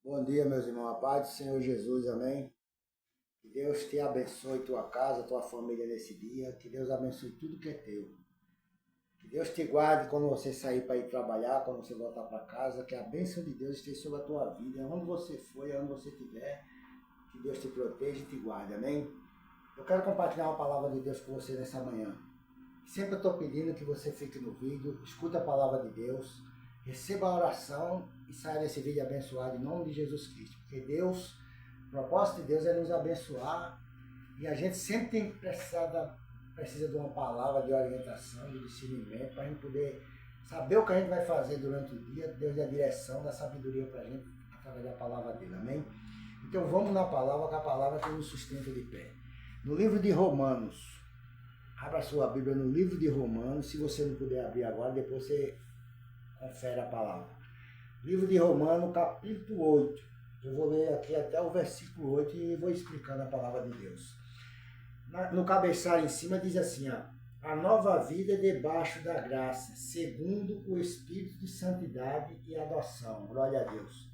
Bom dia, meus irmãos. A paz do Senhor Jesus, amém? Que Deus te abençoe, tua casa, tua família nesse dia. Que Deus abençoe tudo que é teu. Que Deus te guarde quando você sair para ir trabalhar, quando você voltar para casa. Que a bênção de Deus esteja sobre a tua vida, onde você for e onde você estiver. Que Deus te proteja e te guarde, amém? Eu quero compartilhar uma palavra de Deus com você nessa manhã. Sempre eu estou pedindo que você fique no vídeo, escuta a palavra de Deus, receba a oração e saia desse vídeo abençoado em nome de Jesus Cristo. Porque Deus, o propósito de Deus é nos abençoar e a gente sempre tem que precisa de uma palavra de orientação, de discernimento, para a gente poder saber o que a gente vai fazer durante o dia. Deus dá a direção, dá sabedoria para a gente através da palavra dele, amém? Então vamos na palavra, que a palavra tem nos sustento de pé. No livro de Romanos, abra sua Bíblia no livro de Romanos. Se você não puder abrir agora, depois você confere a palavra. Livro de Romanos, capítulo 8. Eu vou ler aqui até o versículo 8 e vou explicando a palavra de Deus. No cabeçalho em cima diz assim, ó, a nova vida debaixo da graça, segundo o Espírito de santidade e adoção. Glória a Deus.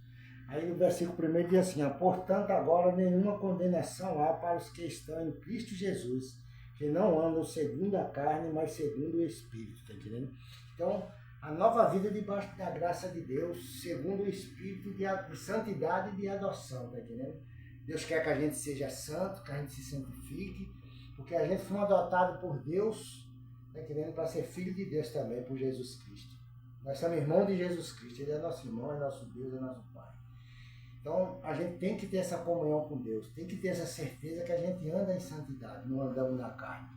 Aí no versículo 1 diz assim, ó, portanto agora nenhuma condenação há para os que estão em Cristo Jesus, que não andam segundo a carne, mas segundo o Espírito, tá entendendo? Então, a nova vida debaixo da graça de Deus, segundo o Espírito de santidade e de adoção, tá entendendo? Deus quer que a gente seja santo, que a gente se santifique, porque a gente foi adotado por Deus, tá entendendo? Para ser filho de Deus também, por Jesus Cristo. Nós somos irmãos de Jesus Cristo, Ele é nosso irmão, é nosso Deus, é nosso Pai. Então, a gente tem que ter essa comunhão com Deus, tem que ter essa certeza que a gente anda em santidade, não andamos na carne,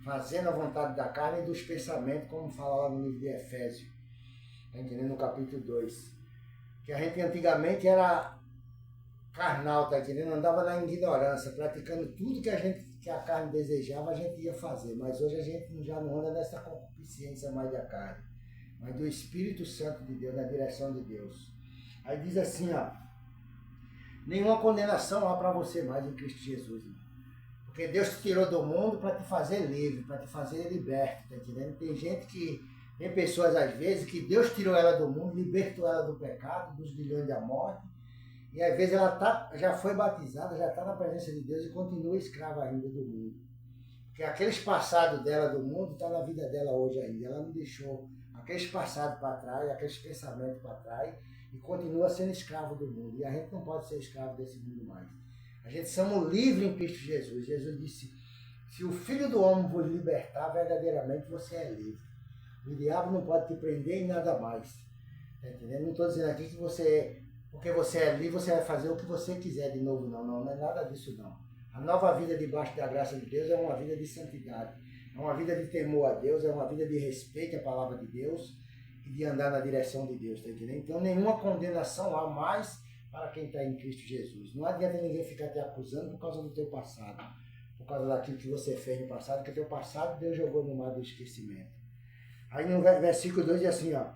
fazendo a vontade da carne e dos pensamentos, como fala lá no livro de Efésios, tá entendendo? No capítulo 2. Que a gente antigamente era carnal, tá entendendo? Andava na ignorância, praticando tudo que a carne desejava, a gente ia fazer, mas hoje a gente já não anda nessa concupiscência mais da carne, mas do Espírito Santo de Deus, na direção de Deus. Aí diz assim, ó, nenhuma condenação há para você mais em Cristo Jesus, irmão. Porque Deus te tirou do mundo para te fazer livre, para te fazer liberto, tá entendendo? Tem pessoas às vezes que Deus tirou ela do mundo, libertou ela do pecado, dos grilhões da morte, e às vezes ela já foi batizada, já está na presença de Deus e continua escrava ainda do mundo. Porque aqueles passados dela do mundo está na vida dela hoje ainda. Ela não deixou aqueles passados para trás, aqueles pensamentos para trás, e continua sendo escravo do mundo. E a gente não pode ser escravo desse mundo mais. A gente somos livres em Cristo Jesus. Jesus disse, se o Filho do Homem vos libertar, verdadeiramente você é livre. O diabo não pode te prender em nada mais. Tá entendendo? Não estou dizendo aqui que porque você é livre, você vai fazer o que você quiser de novo, não. Não é nada disso, não. A nova vida debaixo da graça de Deus é uma vida de santidade. É uma vida de temor a Deus, é uma vida de respeito à palavra de Deus e de andar na direção de Deus, tá entendendo? Então, nenhuma condenação há mais para quem está em Cristo Jesus. Não adianta ninguém ficar te acusando por causa do teu passado, por causa daquilo que você fez no passado, porque teu passado Deus jogou no mar do esquecimento. Aí no versículo 2 diz assim, ó,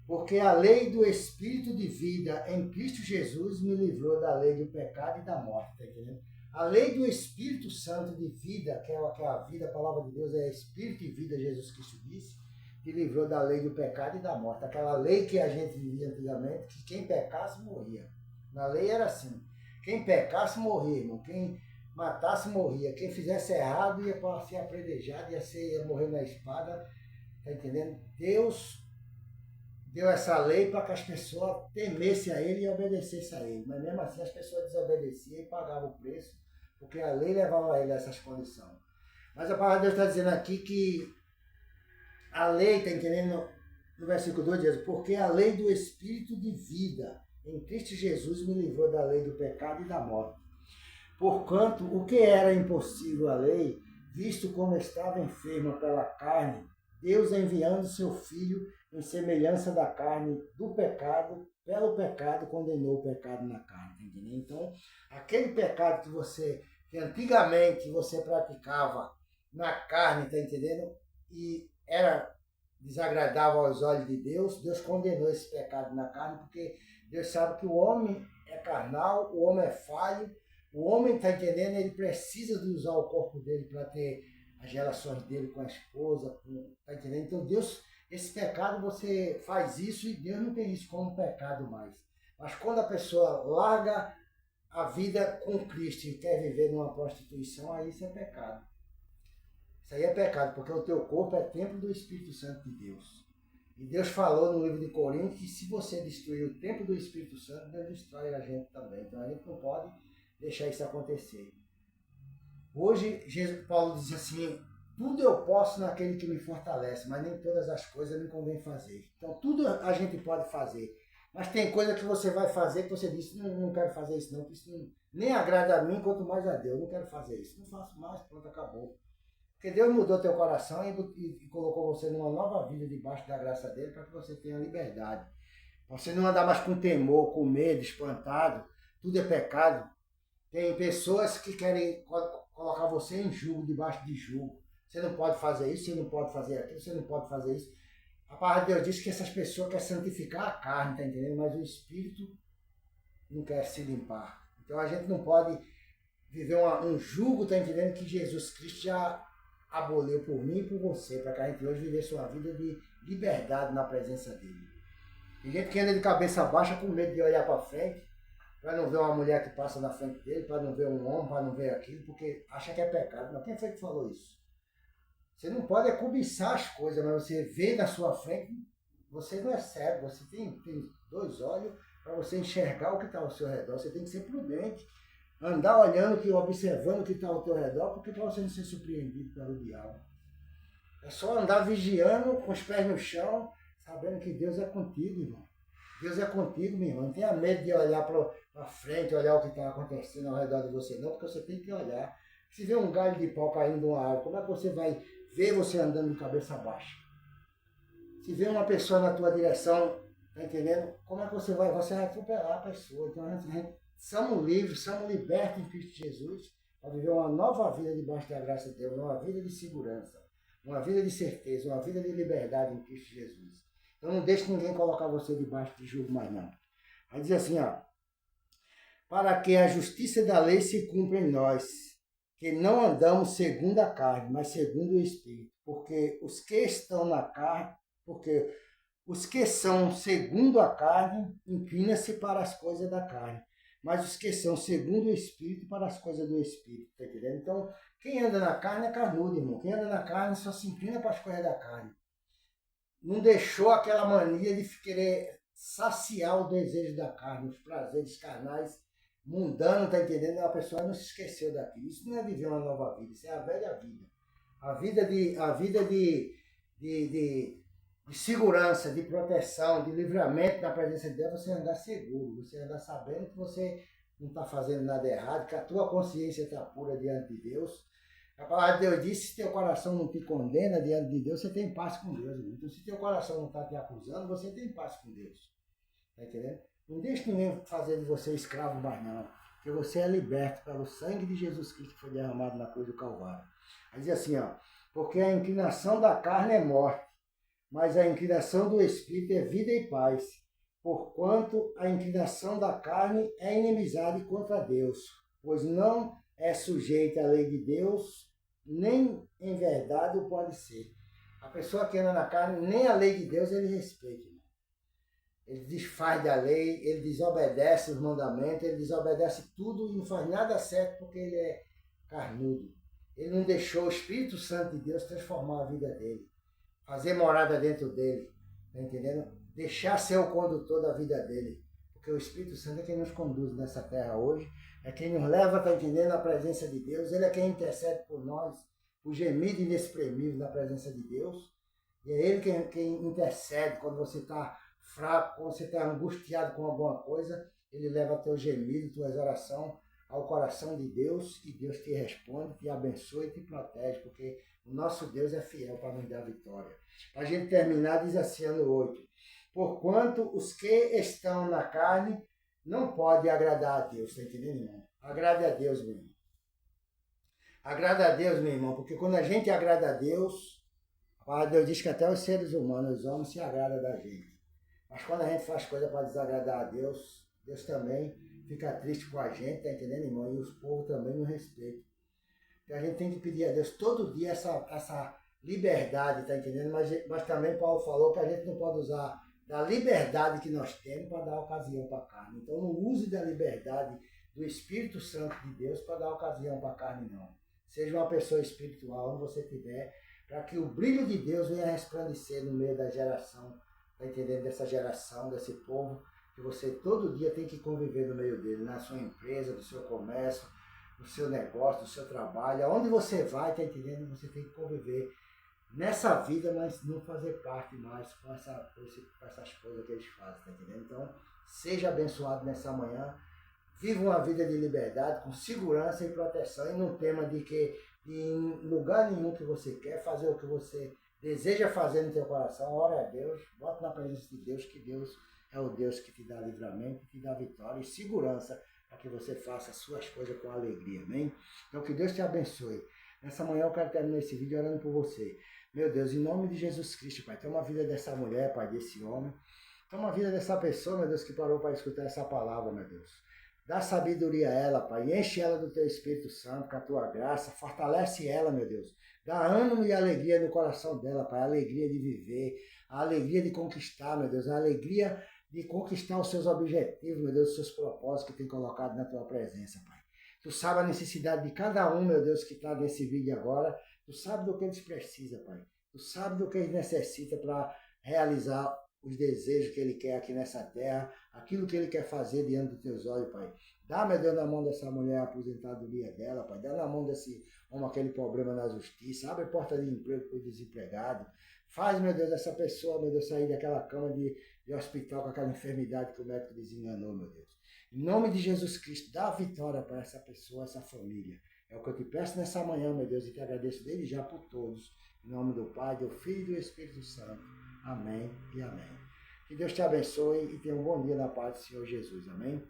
porque a lei do Espírito de vida em Cristo Jesus me livrou da lei do pecado e da morte, tá entendendo? A lei do Espírito Santo de vida, que é a vida, a palavra de Deus é Espírito e vida, Jesus Cristo disse, te livrou da lei do pecado e da morte. Aquela lei que a gente vivia antigamente, que quem pecasse morria. Na lei era assim, quem pecasse morria, irmão. Quem matasse morria. Quem fizesse errado ia ser apredejado, ia morrer na espada, tá entendendo? Deus deu essa lei para que as pessoas temessem a ele e obedecessem a ele. Mas mesmo assim as pessoas desobedeciam e pagavam o preço, porque a lei levava ele a essas condições. Mas a palavra de Deus está dizendo aqui que a lei, está entendendo? No versículo 2 diz, porque a lei do Espírito de vida em Cristo Jesus me livrou da lei do pecado e da morte. Porquanto, o que era impossível à lei, visto como estava enferma pela carne, Deus enviando seu Filho em semelhança da carne do pecado, pelo pecado condenou o pecado na carne, entendeu? Então, aquele pecado que antigamente você praticava na carne, tá entendendo? E era desagradável aos olhos de Deus, Deus condenou esse pecado na carne, porque Deus sabe que o homem é carnal, o homem é falho, o homem, tá entendendo? Ele precisa de usar o corpo dele para ter as relações dele com a esposa, tá entendendo? Então Deus, esse pecado você faz isso e Deus não tem isso como pecado mais. Mas quando a pessoa larga a vida com Cristo e quer viver numa prostituição, aí isso é pecado. Isso aí é pecado, porque o teu corpo é templo do Espírito Santo de Deus. E Deus falou no livro de Coríntios que se você destruir o templo do Espírito Santo, Deus destrói a gente também. Então a gente não pode deixar isso acontecer. Hoje, Paulo diz assim, tudo eu posso naquele que me fortalece, mas nem todas as coisas me convém fazer. Então tudo a gente pode fazer. Mas tem coisa que você vai fazer que você disse, não quero fazer isso não, porque isso nem agrada a mim, quanto mais a Deus. Não quero fazer isso. Não faço mais, pronto, acabou. Porque Deus mudou teu coração e colocou você numa nova vida debaixo da graça dele para que você tenha liberdade. Pra você não andar mais com temor, com medo, espantado. Tudo é pecado. Tem pessoas que querem colocar você em julgo, debaixo de julgo. Você não pode fazer isso, você não pode fazer aquilo, você não pode fazer isso. A palavra de Deus diz que essas pessoas querem santificar a carne, tá entendendo? Mas o Espírito não quer se limpar. Então a gente não pode viver um jugo, tá entendendo? Que Jesus Cristo já aboliu por mim e por você, para que a gente hoje vivesse uma vida de liberdade na presença dele. Tem gente que anda de cabeça baixa com medo de olhar para frente, para não ver uma mulher que passa na frente dele, para não ver um homem, para não ver aquilo, porque acha que é pecado. Mas quem foi que falou isso? Você não pode cobiçar as coisas, mas você vê na sua frente, você não é cego, você tem dois olhos para você enxergar o que está ao seu redor. Você tem que ser prudente, andar olhando, observando o que está ao teu redor, porque para você não ser surpreendido pelo diabo. É só andar vigiando, com os pés no chão, sabendo que Deus é contigo, irmão. Deus é contigo, meu irmão. Não tenha medo de olhar para frente, olhar o que está acontecendo ao redor de você, não, porque você tem que olhar. Se vê um galho de pau caindo de uma árvore, como é que você vai ver você andando de cabeça baixa? Se vê uma pessoa na tua direção, tá entendendo? Como é que você vai? Você vai atropelar a pessoa. Então a gente somos livres, somos libertos em Cristo Jesus para viver uma nova vida debaixo da graça de Deus, uma vida de segurança, uma vida de certeza, uma vida de liberdade em Cristo Jesus. Então não deixe ninguém colocar você debaixo de julgo mais não. Aí diz assim, ó, para que a justiça da lei se cumpra em nós, que não andamos segundo a carne, mas segundo o Espírito, porque os que são segundo a carne, inclinam-se para as coisas da carne, mas os que são segundo o Espírito, para as coisas do Espírito, tá entendendo? Então, quem anda na carne é carnudo, irmão. Quem anda na carne só se inclina para as coisas da carne. Não deixou aquela mania de querer saciar o desejo da carne, os prazeres carnais, mundano, tá entendendo? A pessoa não se esqueceu daquilo. Isso não é viver uma nova vida, isso é a velha vida. A vida de segurança, de proteção, de livramento na presença de Deus, você andar seguro, você andar sabendo que você não está fazendo nada errado, que a tua consciência está pura diante de Deus. A palavra de Deus diz, se teu coração não te condena diante de Deus, você tem paz com Deus. Então, se teu coração não está te acusando, você tem paz com Deus. Está entendendo? Não deixe ninguém fazer de você escravo mais não, porque você é liberto pelo sangue de Jesus Cristo que foi derramado na cruz do Calvário. Aí diz assim, ó, porque a inclinação da carne é morte, mas a inclinação do Espírito é vida e paz, porquanto a inclinação da carne é inimizade contra Deus, pois não é sujeita à lei de Deus, nem em verdade o pode ser. A pessoa que anda na carne, nem a lei de Deus ele respeita. Ele desfaz da lei, ele desobedece os mandamentos, ele desobedece tudo e não faz nada certo porque ele é carnudo. Ele não deixou o Espírito Santo de Deus transformar a vida dele, fazer morada dentro dele, tá entendendo? Deixar ser o condutor da vida dele, porque o Espírito Santo é quem nos conduz nessa terra hoje, é quem nos leva, tá entendendo, à presença de Deus, ele é quem intercede por nós, o gemido inexprimível na presença de Deus, e é ele quem intercede quando você está fraco, quando você está angustiado com alguma coisa, ele leva teu gemido, tua oração ao coração de Deus e Deus te responde, te abençoa e te protege, porque o nosso Deus é fiel para nos dar vitória. Para a gente terminar, diz assim, ano 8. Porquanto os que estão na carne não podem agradar a Deus, está entendendo, irmão? Agrade a Deus, meu irmão. Agrada a Deus, meu irmão, porque quando a gente agrada a Deus, a palavra de Deus diz que até os seres humanos, os homens, se agradam da gente. Mas quando a gente faz coisa para desagradar a Deus, Deus também fica triste com a gente, tá entendendo, irmão? E os povos também não respeitam. Então a gente tem que pedir a Deus todo dia essa liberdade, tá entendendo? Mas também Paulo falou que a gente não pode usar da liberdade que nós temos para dar ocasião para a carne. Então não use da liberdade do Espírito Santo de Deus para dar ocasião para a carne, não. Seja uma pessoa espiritual onde você estiver, para que o brilho de Deus venha resplandecer no meio da geração, está entendendo? Dessa geração, desse povo, que você todo dia tem que conviver no meio dele, na sua empresa, do seu comércio, do seu negócio, do seu trabalho, aonde você vai, está entendendo? Você tem que conviver nessa vida, mas não fazer parte mais com essas coisas que eles fazem, tá entendendo? Então, seja abençoado nessa manhã, viva uma vida de liberdade, com segurança e proteção, e não tema de que em lugar nenhum que você quer, fazer o que você deseja fazer no teu coração, ore a Deus, bote na presença de Deus, que Deus é o Deus que te dá livramento, que te dá vitória e segurança para que você faça as suas coisas com alegria, amém? Então, que Deus te abençoe. Nessa manhã eu quero terminar esse vídeo orando por você. Meu Deus, em nome de Jesus Cristo, Pai, toma a vida dessa mulher, Pai, desse homem. Toma a vida dessa pessoa, meu Deus, que parou para escutar essa palavra, meu Deus. Dá sabedoria a ela, Pai. Enche ela do Teu Espírito Santo, com a Tua graça. Fortalece ela, meu Deus. Dá ânimo e alegria no coração dela, Pai. A alegria de viver, a alegria de conquistar, meu Deus. A alegria de conquistar os seus objetivos, meu Deus, os seus propósitos que tem colocado na Tua presença, Pai. Tu sabe a necessidade de cada um, meu Deus, que está nesse vídeo agora. Tu sabe do que eles precisam, Pai. Tu sabe do que eles necessitam para realizar os desejos que Ele quer aqui nessa terra, aquilo que Ele quer fazer diante dos teus olhos, Pai. Dá, meu Deus, na mão dessa mulher a aposentadoria dela, Pai. Dá na mão desse homem aquele problema na justiça. Abre porta de emprego para o desempregado. Faz, meu Deus, essa pessoa, meu Deus, sair daquela cama de hospital com aquela enfermidade que o médico desenganou, meu Deus. Em nome de Jesus Cristo, dá vitória para essa pessoa, essa família. É o que eu te peço nessa manhã, meu Deus, e te agradeço desde já por todos. Em nome do Pai, do Filho e do Espírito Santo. Amém e amém. Que Deus te abençoe e tenha um bom dia na paz do Senhor Jesus. Amém.